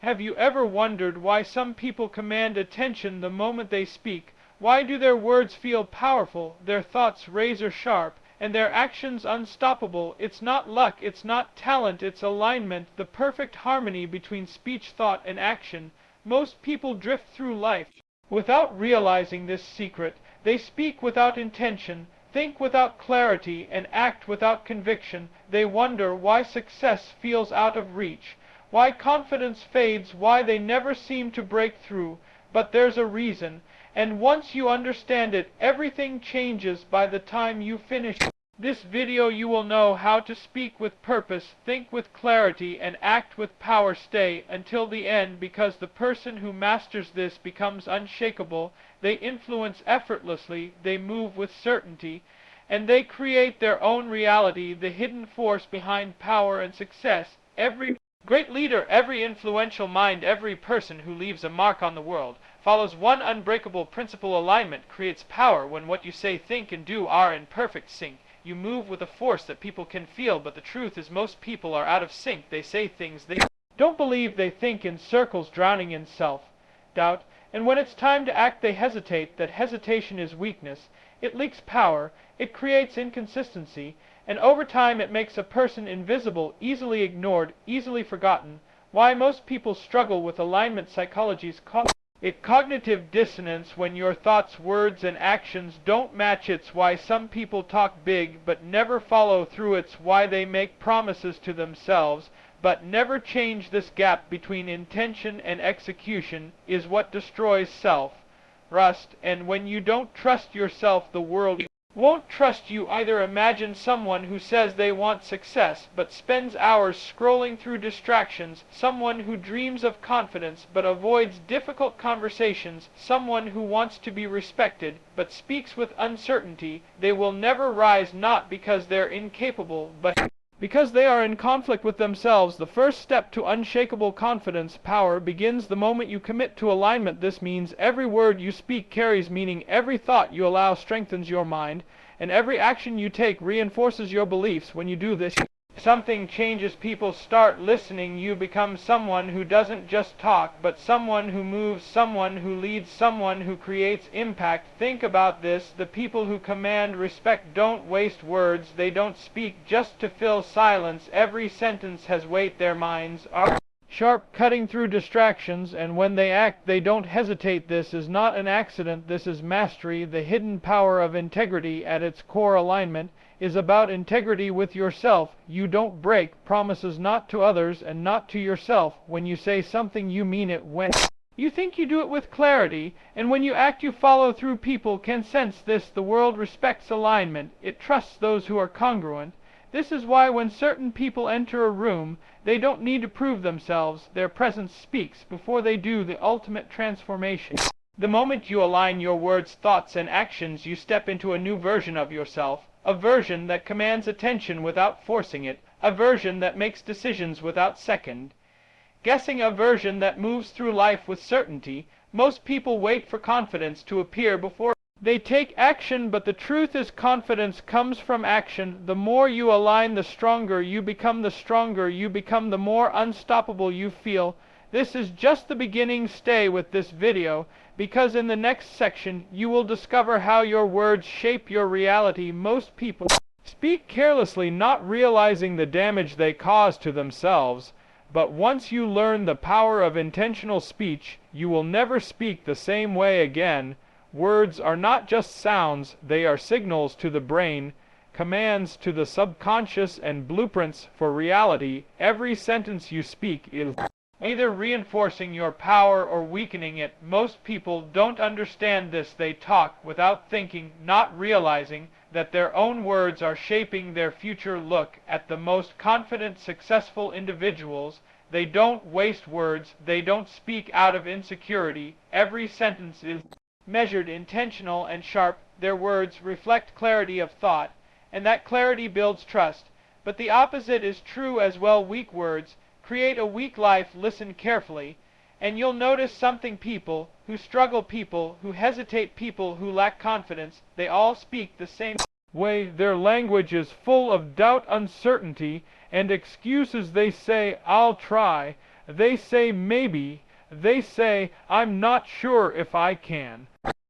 Have you ever wondered why some people command attention the moment they speak? Why do their words feel powerful, their thoughts razor sharp, and their actions unstoppable? It's not luck, it's not talent, it's alignment, the perfect harmony between speech, thought, and action. Most people drift through life without realizing this secret. They speak without intention, think without clarity, and act without conviction. They wonder why success feels out of reach, why confidence fades, why they never seem to break through. But there's a reason, and once you understand it, everything changes. By the time you finish this video, you will know how to speak with purpose, think with clarity, and act with power. Stay until the end, because the person who masters this becomes unshakable. They influence effortlessly, they move with certainty, and they create their own reality, the hidden force behind power and success. Every great leader, every influential mind, every person who leaves a mark on the world follows one unbreakable principle: alignment creates power. When what you say, think, and do are in perfect sync, you move with a force that people can feel. But the truth is, most people are out of sync. They say things they don't believe, they think in circles, drowning in self-doubt, and when it's time to act they hesitate. That hesitation is weakness. It leaks power, it creates inconsistency, and over time it makes a person invisible, easily ignored, easily forgotten. Why most people struggle with alignment psychology's cognitive dissonance, when your thoughts, words, and actions don't match. It's why some people talk big but never follow through. It's why they make promises to themselves but never change. This gap between intention and execution is what destroys self-trust, and when you don't trust yourself, the world won't trust you either. Imagine someone who says they want success but spends hours scrolling through distractions, someone who dreams of confidence but avoids difficult conversations, someone who wants to be respected but speaks with uncertainty. They will never rise, not because they're incapable, but because they are in conflict with themselves. The first step to unshakable confidence, power, begins the moment you commit to alignment. This means every word you speak carries meaning, every thought you allow strengthens your mind, and every action you take reinforces your beliefs. When you do this, something changes. People start listening. You become someone who doesn't just talk, but someone who moves, someone who leads, someone who creates impact. Think about this: the people who command respect don't waste words. They don't speak just to fill silence. Every sentence has weight. Their minds are sharp, cutting through distractions, and when they act they don't hesitate. This is not an accident, this is mastery. The hidden power of integrity at its core. Alignment is about integrity with yourself. You don't break promises, not to others and not to yourself. When you say something, you mean it. When you think, you do it with clarity, and when you act, you follow through. People can sense this. The world respects alignment. It trusts those who are congruent. This is why when certain people enter a room, they don't need to prove themselves. Their presence speaks. Before they do, the ultimate transformation. The moment you align your words, thoughts, and actions, you step into a new version of yourself. A version that commands attention without forcing it. A version that makes decisions without second guessing. A version that moves through life with certainty. Most people wait for confidence to appear before they take action, but the truth is, confidence comes from action. The more you align, the stronger you become. The stronger you become, the more unstoppable you feel. This is just the beginning. Stay with this video, because in the next section you will discover how your words shape your reality. Most people speak carelessly, not realizing the damage they cause to themselves. But once you learn the power of intentional speech, you will never speak the same way again. Words are not just sounds, they are signals to the brain, commands to the subconscious, and blueprints for reality. Every sentence you speak is either reinforcing your power or weakening it. Most people don't understand this. They talk without thinking, not realizing that their own words are shaping their future. Look at the most confident, successful individuals. They don't waste words. They don't speak out of insecurity. Every sentence is measured, intentional, and sharp. Their words reflect clarity of thought, and that clarity builds trust. But the opposite is true as well. Weak words create a weak life. Listen carefully, and you'll notice something. People who struggle, people who hesitate, people who lack confidence, they all speak the same way. Their language is full of doubt, uncertainty, and excuses. They say, "I'll try," they say maybe, they say I'm not sure if I can.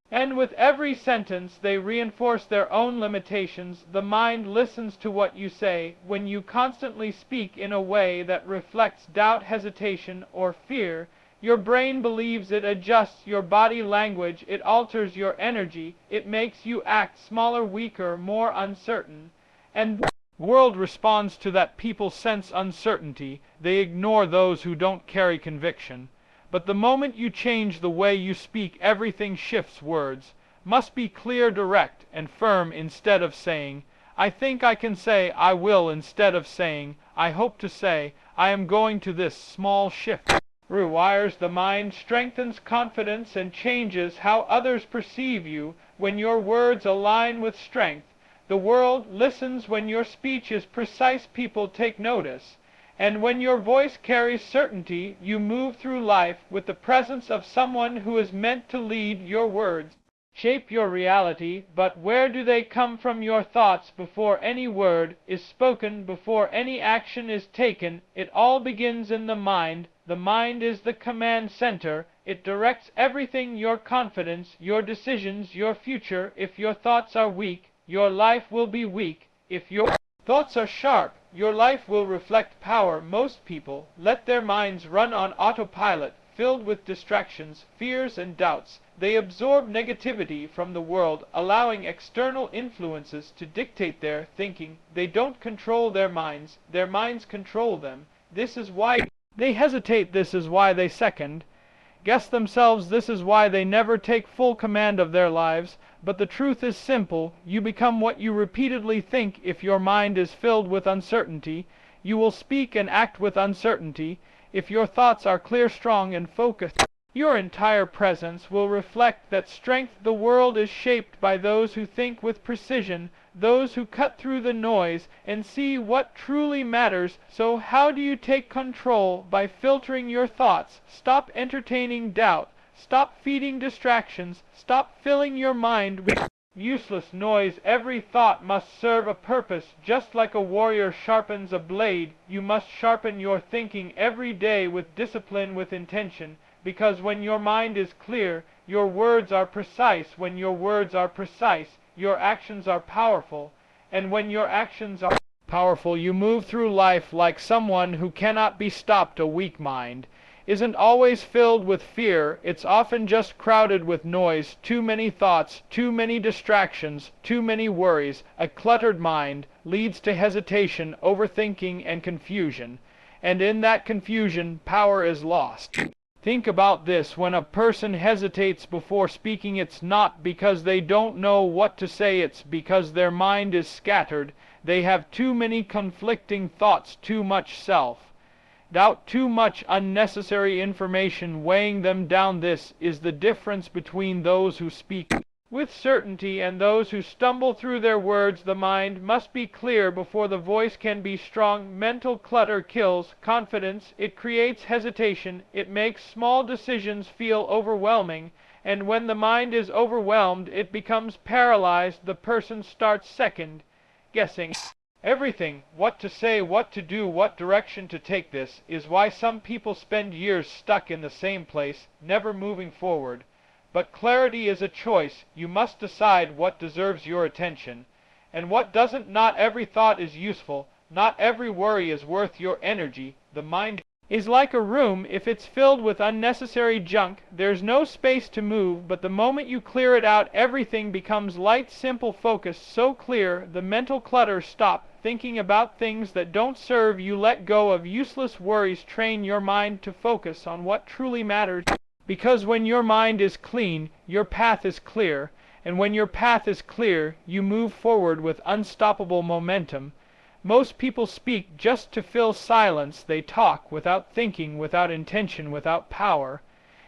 And with every sentence they reinforce their own limitations. The mind listens to what you say. When you constantly speak in a way that reflects doubt, hesitation, or fear, your brain believes it adjusts your body language, it alters your energy, it makes you act smaller, weaker, more uncertain. And the world responds to that. People sense uncertainty. They ignore those who don't carry conviction. But the moment you change the way you speak, everything shifts. Words must be clear, direct, and firm. Instead of saying, I think I can say, I will, instead of saying, I hope to say, I am going to. This small shift rewires the mind, strengthens confidence, and changes how others perceive you. When your words align with strength, the world listens. When your speech is precise, people take notice. And when your voice carries certainty, you move through life with the presence of someone who is meant to lead. Your words shape your reality, but where do they come from? Your thoughts. Before any word is spoken, before any action is taken, it all begins in the mind. The mind is the command center. It directs everything: your confidence, your decisions, your future. If your thoughts are weak, your life will be weak. If your thoughts are sharp, your life will reflect power. Most people let their minds run on autopilot, filled with distractions, fears, and doubts. They absorb negativity from the world, allowing external influences to dictate their thinking. They don't control their minds control them. This is why they hesitate. This is why they second guess themselves. This is why they never take full command of their lives. But the truth is simple: you become what you repeatedly think. If your mind is filled with uncertainty, you will speak and act with uncertainty. If your thoughts are clear, strong, and focused, your entire presence will reflect that strength. The world is shaped by those who think with precision, those who cut through the noise and see what truly matters. So how do you take control? By filtering your thoughts. Stop entertaining doubt. Stop feeding distractions. Stop filling your mind with useless noise. Every thought must serve a purpose. Just like a warrior sharpens a blade, you must sharpen your thinking every day with discipline, with intention. Because when your mind is clear, your words are precise. When your words are precise, your actions are powerful. And when your actions are powerful, you move through life like someone who cannot be stopped. A weak mind isn't always filled with fear. It's often just crowded with noise. Too many thoughts, too many distractions, too many worries. A cluttered mind leads to hesitation, overthinking, and confusion. And in that confusion, power is lost. Think about this: when a person hesitates before speaking, it's not because they don't know what to say, it's because their mind is scattered. They have too many conflicting thoughts, too much self-doubt, too much unnecessary information weighing them down. This is the difference between those who speak with certainty and those who stumble through their words. The mind must be clear before the voice can be strong. Mental clutter kills confidence. It creates hesitation. It makes small decisions feel overwhelming. And when the mind is overwhelmed, it becomes paralyzed. The person starts second guessing everything: what to say, what to do, what direction to take. This is why some people spend years stuck in the same place, never moving forward. But clarity is a choice. You must decide what deserves your attention and what doesn't. Not every thought is useful. Not every worry is worth your energy. The mind is like a room. If it's filled with unnecessary junk, there's no space to move. But the moment you clear it out, everything becomes light, simple, focused, so clear. The mental clutter. Stop thinking about things that don't serve you. Let go of useless worries. Train your mind to focus on what truly matters. Because when your mind is clean, your path is clear. And when your path is clear, you move forward with unstoppable momentum. Most people speak just to fill silence. They talk without thinking, without intention, without power.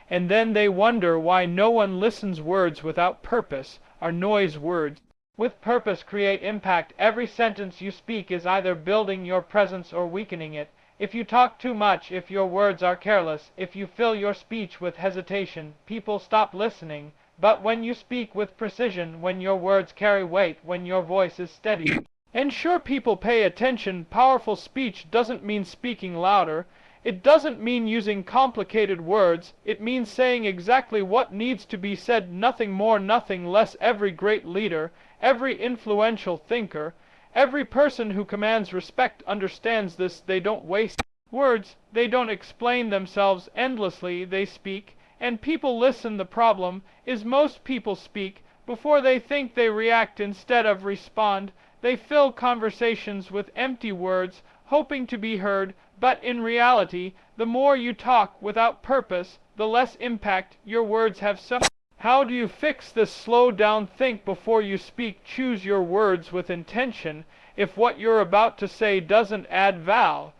And then they wonder why no one listens. Words without purpose are noise. Words with purpose create impact. Every sentence you speak is either building your presence or weakening it. If you talk too much, if your words are careless, if you fill your speech with hesitation, people stop listening. But when you speak with precision, when your words carry weight, when your voice is steady, and sure, people pay attention. Powerful speech doesn't mean speaking louder. It doesn't mean using complicated words, it means saying exactly what needs to be said, nothing more, nothing less. Every great leader, every influential thinker, every person who commands respect understands this. They don't waste words, they don't explain themselves endlessly, they speak, and people listen. The problem is most people speak before they think, they react instead of respond. They fill conversations with empty words, hoping to be heard, but in reality, the more you talk without purpose, the less impact your words have. So, how do you fix this? Slow down, think before you speak, choose your words with intention. If what you're about to say doesn't add value,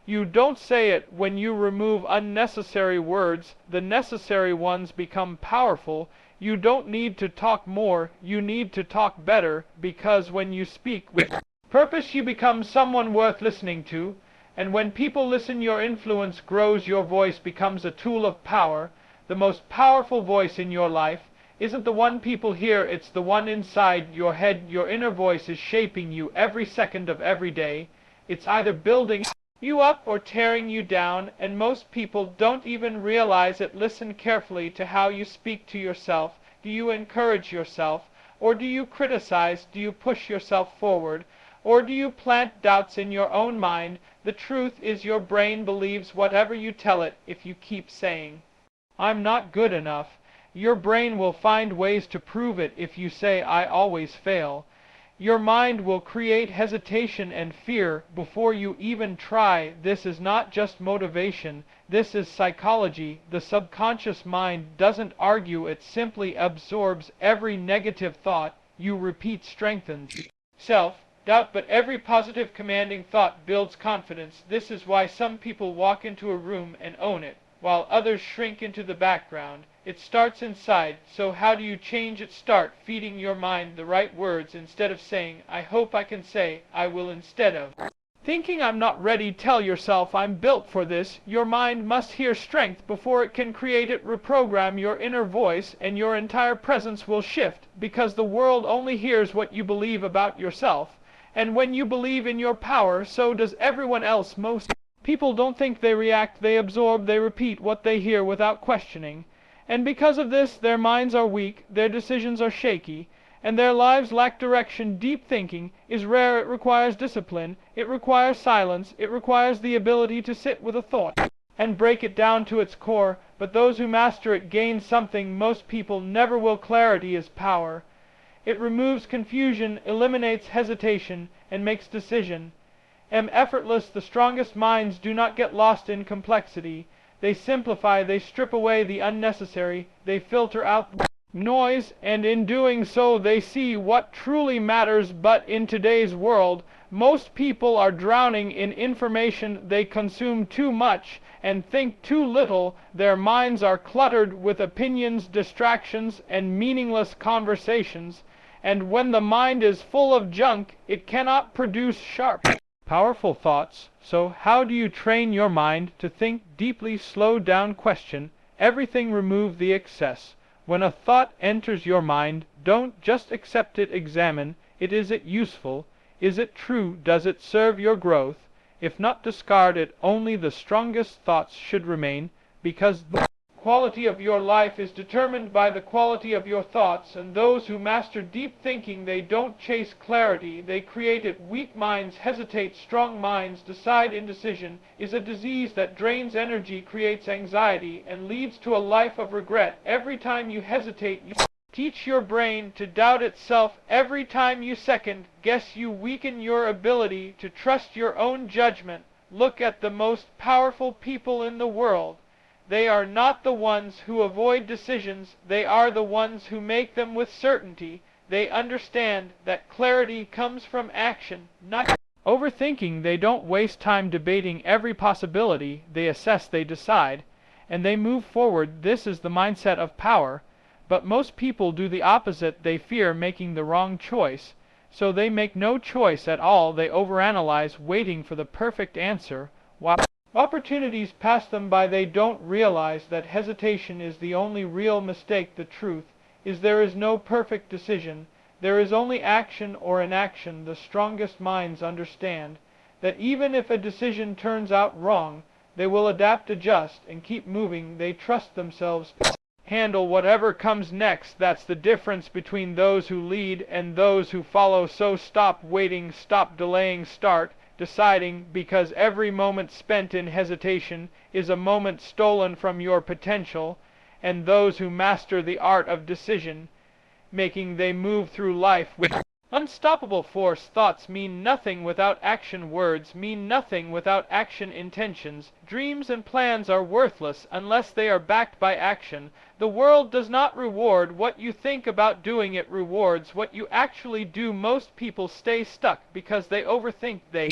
you don't say it. When you remove unnecessary words, the necessary ones become powerful. You don't need to talk more, you need to talk better, because when you speak with purpose, you become someone worth listening to. And when people listen, your influence grows, your voice becomes a tool of power. The most powerful voice in your life isn't the one people hear, it's the one inside your head. Your inner voice is shaping you every second of every day. It's either building you up or tearing you down, and most people don't even realize it. Listen carefully to how you speak to yourself. Do you encourage yourself, or do you criticize? Do you push yourself forward, or do you plant doubts in your own mind? The truth is, your brain believes whatever you tell it. If you keep saying, "I'm not good enough," your brain will find ways to prove it. If you say, "I always fail," your mind will create hesitation and fear before you even try. This is not just motivation, this is psychology. The subconscious mind doesn't argue, it simply absorbs every negative thought you repeat. Strengthens self-doubt, but every positive commanding thought builds confidence. This is why some people walk into a room and own it, while others shrink into the background. It starts inside. So how do you change it? Start feeding your mind the right words. Instead of saying, "I hope I can," say, "I will." Instead of thinking, "I'm not ready," tell yourself, "I'm built for this." Your mind must hear strength before it can create it. Reprogram your inner voice and your entire presence will shift, because the world only hears what you believe about yourself. And when you believe in your power, so does everyone else. Most people don't think, they react, they absorb, they repeat what they hear without questioning. And because of this, their minds are weak, their decisions are shaky, and their lives lack direction. Deep thinking is rare. It requires discipline, it requires silence, it requires the ability to sit with a thought and break it down to its core. But those who master it gain something most people never will. Clarity is power. It removes confusion, eliminates hesitation, and makes decision effortless. The strongest minds do not get lost in complexity. They simplify, they strip away the unnecessary, they filter out noise, and in doing so they see what truly matters. But in today's world, most people are drowning in information. They consume too much and think too little. Their minds are cluttered with opinions, distractions, and meaningless conversations. And when the mind is full of junk, it cannot produce sharp, powerful thoughts. So how do you train your mind to think deeply? Slow down, question everything, remove the excess. When a thought enters your mind, don't just accept it, examine it. Is it useful? Is it true? Does it serve your growth? If not, discard it. Only the strongest thoughts should remain, because the quality of your life is determined by the quality of your thoughts. And those who master deep thinking, they don't chase clarity, they create it. Weak minds hesitate, strong minds decide. Indecision is a disease that drains energy, creates anxiety, and leads to a life of regret. Every time you hesitate, you teach your brain to doubt itself. Every time you second guess, you weaken your ability to trust your own judgment. Look at the most powerful people in the world. They are not the ones who avoid decisions, they are the ones who make them with certainty. They understand that clarity comes from action, not overthinking. They don't waste time debating every possibility, they assess, they decide, and they move forward. This is the mindset of power. But most people do the opposite. They fear making the wrong choice, so they make no choice at all. They overanalyze, waiting for the perfect answer, while opportunities pass them by. They don't realize that hesitation is the only real mistake. The truth is, there is no perfect decision. There is only action or inaction. The strongest minds understand that even if a decision turns out wrong, They will adapt, adjust, and keep moving. They trust themselves to handle whatever comes next. That's the difference between those who lead and those who follow. So stop waiting, stop delaying, start deciding, because every moment spent in hesitation is a moment stolen from your potential. And those who master the art of decision making, they move through life with unstoppable force. Thoughts mean nothing without action. Words mean nothing without action. Intentions, dreams, and plans are worthless unless they are backed by action. The world does not reward what you think about doing, it rewards what you actually do. Most people stay stuck because they overthink. They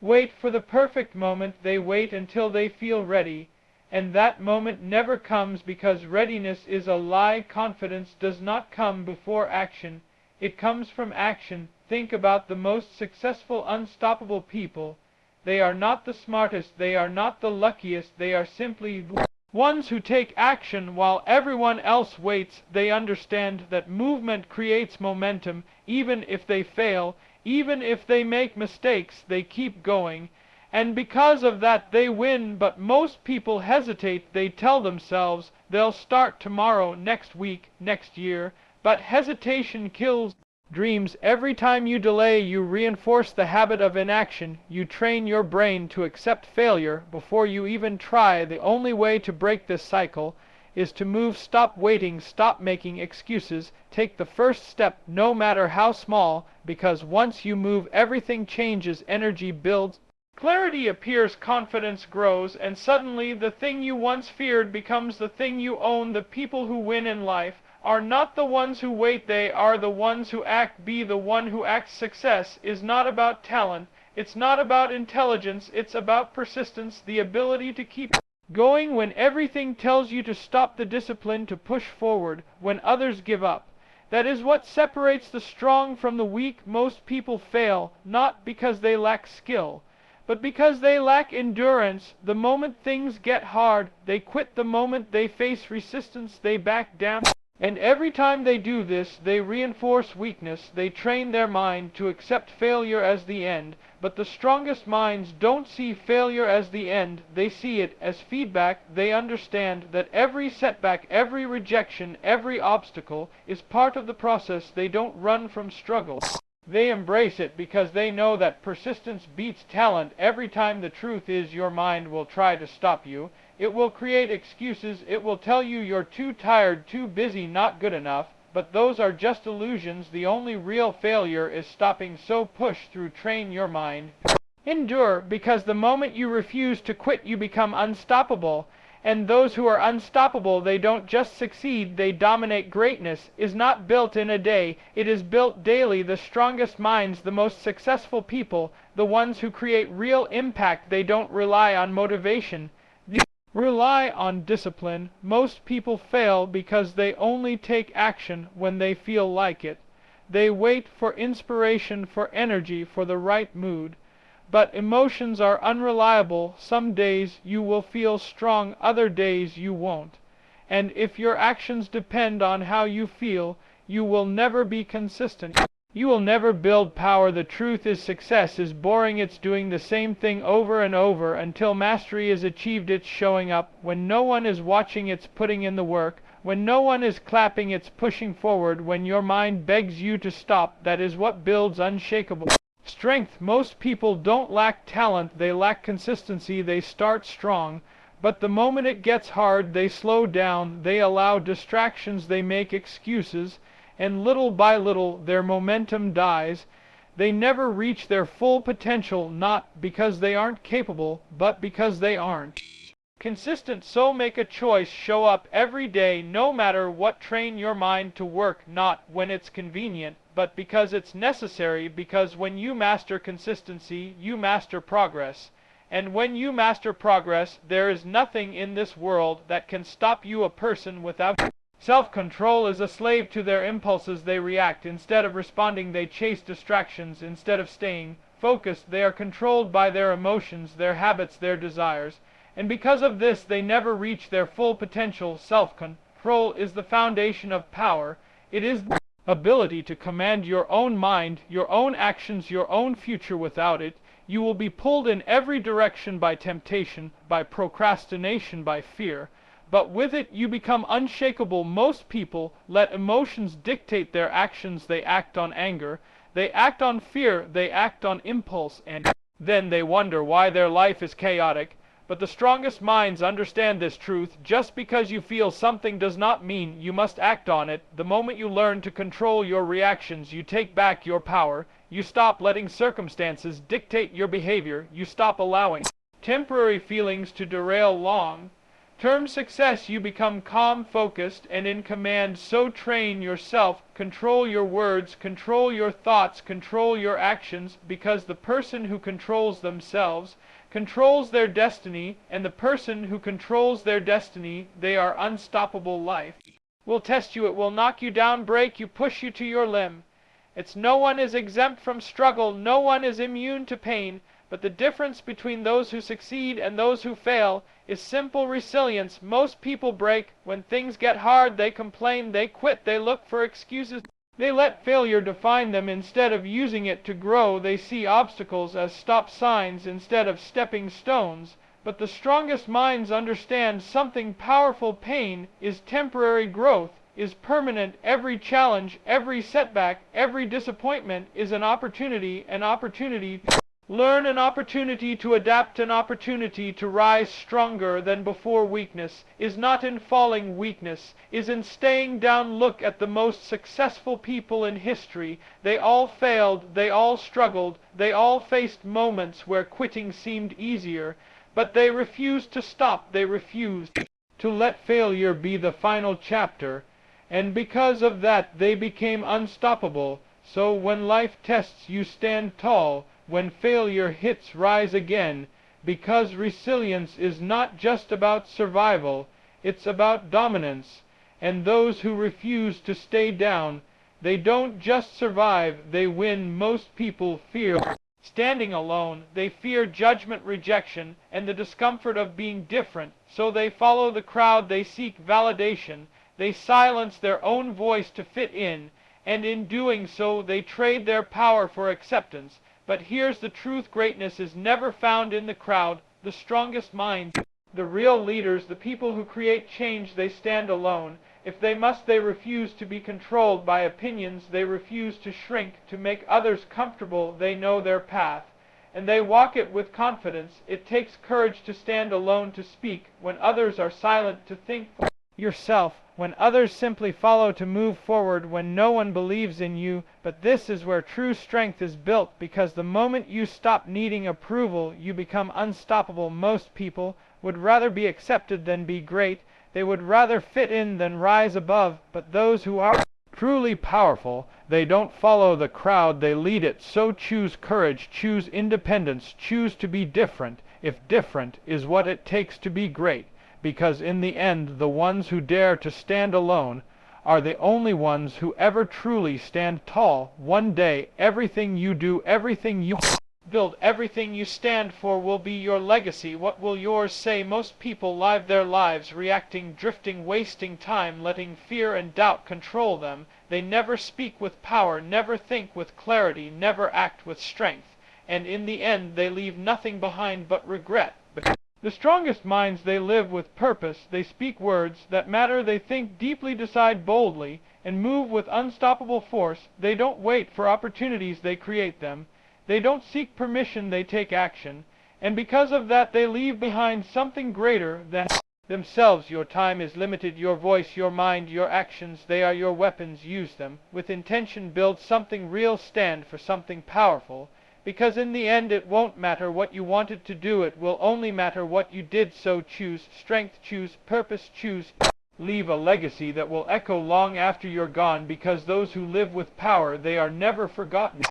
wait for the perfect moment. They wait until they feel ready. And that moment never comes, because readiness is a lie. Confidence does not come before action. It comes from action. Think about the most successful, unstoppable people. They are not the smartest, they are not the luckiest, they are simply the ones who take action while everyone else waits. They understand that movement creates momentum. Even if they fail, even if they make mistakes, they keep going. And because of that they win. But most people hesitate. They tell themselves they'll start tomorrow, next week, next year. But hesitation kills dreams. Every time you delay, you reinforce the habit of inaction. You train your brain to accept failure before you even try. The only way to break this cycle is to move. Stop waiting, stop making excuses. Take the first step, no matter how small, because once you move, everything changes. Energy builds, clarity appears, confidence grows, and suddenly the thing you once feared becomes the thing you own. The people who win in life are not the ones who wait, they are the ones who act. Be the one who acts. Success is not about talent, it's not about intelligence, it's about persistence, the ability to keep going when everything tells you to stop, the discipline to push forward when others give up. That is what separates the strong from the weak. Most people fail not because they lack skill, but because they lack endurance. The moment things get hard, they quit. The moment they face resistance, they back down. And every time they do this, they reinforce weakness. They train their mind to accept failure as the end. But the strongest minds don't see failure as the end. They see it as feedback. They understand that every setback, every rejection, every obstacle is part of the process. They don't run from struggle. They embrace it because they know that persistence beats talent. Every time the truth is, your mind will try to stop you. It will create excuses. It will tell you you're too tired, too busy, not good enough. But those are just illusions. The only real failure is stopping. So push through. Train your mind. Endure, because the moment you refuse to quit, you become unstoppable. And those who are unstoppable, they don't just succeed, they dominate. Greatness is not built in a day, it is built daily. The strongest minds, the most successful people, the ones who create real impact, they don't rely on motivation, they rely on discipline. Most people fail because they only take action when they feel like it. They wait for inspiration, for energy, for the right mood. But emotions are unreliable. Some days you will feel strong, other days you won't. And if your actions depend on how you feel, you will never be consistent. You will never build power. The truth is, success is boring. It's doing the same thing over and over until mastery is achieved. It's showing up when no one is watching. It's putting in the work. When no one is clapping, it's pushing forward. When your mind begs you to stop, that is what builds unshakable strength. Most people don't lack talent, they lack consistency. They start strong, but the moment it gets hard, they slow down, they allow distractions, they make excuses, and little by little their momentum dies. They never reach their full potential, not because they aren't capable, but because they aren't consistent. So make a choice. Show up every day, no matter what. Train your mind to work, not when it's convenient, but because it's necessary. Because when you master consistency, you master progress. And when you master progress, there is nothing in this world that can stop you. A person without self-control is a slave to their impulses. They react. Instead of responding, they chase distractions. Instead of staying focused, they are controlled by their emotions, their habits, their desires. And because of this, they never reach their full potential. Self-control is the foundation of power. It is the ability to command your own mind, your own actions, your own future. Without it, You will be pulled in every direction by temptation, by procrastination, by fear. But with it you become unshakable. Most people let emotions dictate their actions. They act on anger, they act on fear, they act on impulse, and then they wonder why their life is chaotic. But the strongest minds understand this truth. Just because you feel something does not mean you must act on it. The moment you learn to control your reactions, you take back your power. You stop letting circumstances dictate your behavior. You stop allowing temporary feelings to derail long-term success. You become calm, focused, and in command. So train yourself. Control your words, control your thoughts, control your actions, because the person who controls themselves controls their destiny, and the person who controls their destiny, they are unstoppable. Life will test you, it will knock you down, break you, push you to your limb. No one is exempt from struggle, no one is immune to pain, but the difference between those who succeed and those who fail is simple resilience. Most people break. When things get hard, they complain, they quit, they look for excuses. They let failure define them instead of using it to grow. They see obstacles as stop signs instead of stepping stones. But the strongest minds understand something powerful. Pain is temporary, growth is permanent. Every challenge, every setback, every disappointment is an opportunity to learn, an opportunity to adapt, an opportunity to rise stronger than before. Weakness is not in falling, weakness is in staying down. Look at the most successful people in history. They all failed, they all struggled, they all faced moments where quitting seemed easier, but they refused to stop. They refused to let failure be the final chapter, and because of that they became unstoppable. So when life tests you, stand tall. When failure hits, rise again, because resilience is not just about survival, it's about dominance. And those who refuse to stay down, they don't just survive, they win. Most people fear standing alone. They fear judgment, rejection, and the discomfort of being different. So they follow the crowd, they seek validation, they silence their own voice to fit in, and in doing so they trade their power for acceptance. But here's the truth: greatness is never found in the crowd. The strongest minds, the real leaders, the people who create change, they stand alone. If they must, they refuse to be controlled by opinions. They refuse to shrink to make others comfortable. They know their path, and they walk it with confidence. It takes courage to stand alone, to speak when others are silent, to think for yourself when others simply follow, to move forward when no one believes in you. But this is where true strength is built, because the moment you stop needing approval, you become unstoppable. Most people would rather be accepted than be great. They would rather fit in than rise above. But those who are truly powerful, they don't follow the crowd, they lead it. So choose courage, choose independence, choose to be different, if different is what it takes to be great. Because in the end, the ones who dare to stand alone are the only ones who ever truly stand tall. One day, everything you do, everything you build, everything you stand for will be your legacy. What will yours say? Most people live their lives reacting, drifting, wasting time, letting fear and doubt control them. They never speak with power, never think with clarity, never act with strength. And in the end, they leave nothing behind but regret. The strongest minds, they live with purpose. They speak words that matter. They think deeply, decide boldly, and move with unstoppable force. They don't wait for opportunities, they create them. They don't seek permission, they take action. And because of that, they leave behind something greater than themselves. Your time is limited. Your voice, your mind, your actions, they are your weapons. Use them with intention. Build something real. Stand for something powerful. Because in the end, it won't matter what you wanted to do, it will only matter what you did. So choose strength, choose purpose, choose leave a legacy that will echo long after you're gone, because those who live with power, they are never forgotten.